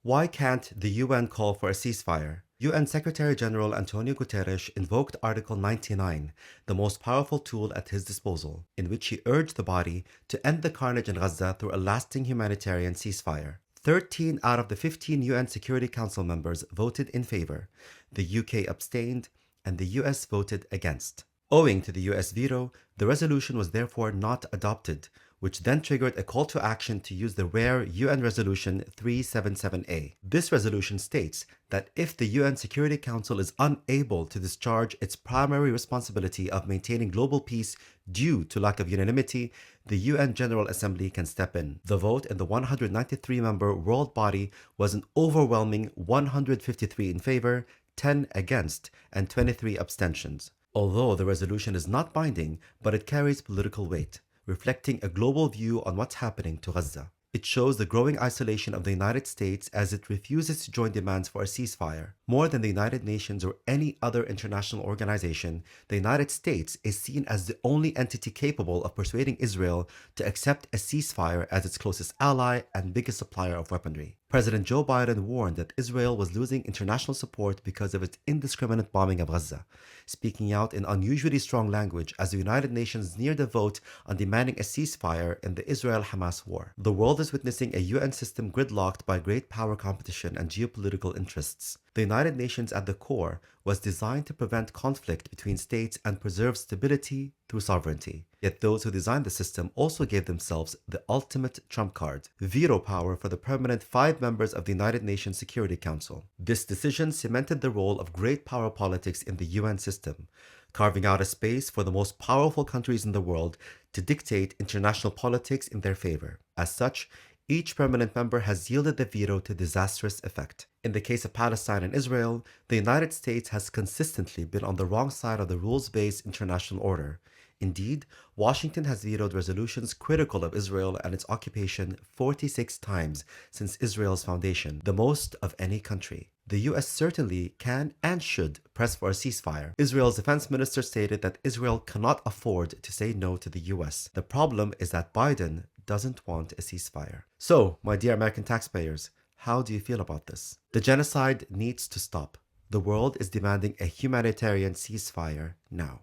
Why can't the UN call for a ceasefire? UN Secretary-General Antonio Guterres invoked Article 99, the most powerful tool at his disposal, in which he urged the body to end the carnage in Gaza through a lasting humanitarian ceasefire. 13 out of the 15 UN Security Council members voted in favor, the UK abstained, and the US voted against. Owing to the US veto, the resolution was therefore not adopted, which then triggered a call to action to use the rare UN Resolution 377A. This resolution states that if the UN Security Council is unable to discharge its primary responsibility of maintaining global peace due to lack of unanimity, the UN General Assembly can step in. The vote in the 193-member world body was an overwhelming 153 in favor, 10 against, and 23 abstentions. Although the resolution is not binding, but it carries political weight, reflecting a global view on what's happening to Gaza. It shows the growing isolation of the United States as it refuses to join demands for a ceasefire. More than the United Nations or any other international organization, the United States is seen as the only entity capable of persuading Israel to accept a ceasefire as its closest ally and biggest supplier of weaponry. President Joe Biden warned that Israel was losing international support because of its indiscriminate bombing of Gaza, speaking out in unusually strong language as the United Nations neared a vote on demanding a ceasefire in the Israel-Hamas war. The world is witnessing a UN system gridlocked by great power competition and geopolitical interests. The United Nations at the core was designed to prevent conflict between states and preserve stability through sovereignty. Yet those who designed the system also gave themselves the ultimate trump card, veto power for the permanent 5 members of the United Nations Security Council. This decision cemented the role of great power politics in the UN system, carving out a space for the most powerful countries in the world to dictate international politics in their favor. As such, each permanent member has yielded the veto to disastrous effect. In the case of Palestine and Israel, the United States has consistently been on the wrong side of the rules-based international order. Indeed, Washington has vetoed resolutions critical of Israel and its occupation 46 times since Israel's foundation, the most of any country. The US certainly can and should press for a ceasefire. Israel's defense minister stated that Israel cannot afford to say no to the US. The problem is that Biden doesn't want a ceasefire. So, my dear American taxpayers, how do you feel about this? The genocide needs to stop. The world is demanding a humanitarian ceasefire now.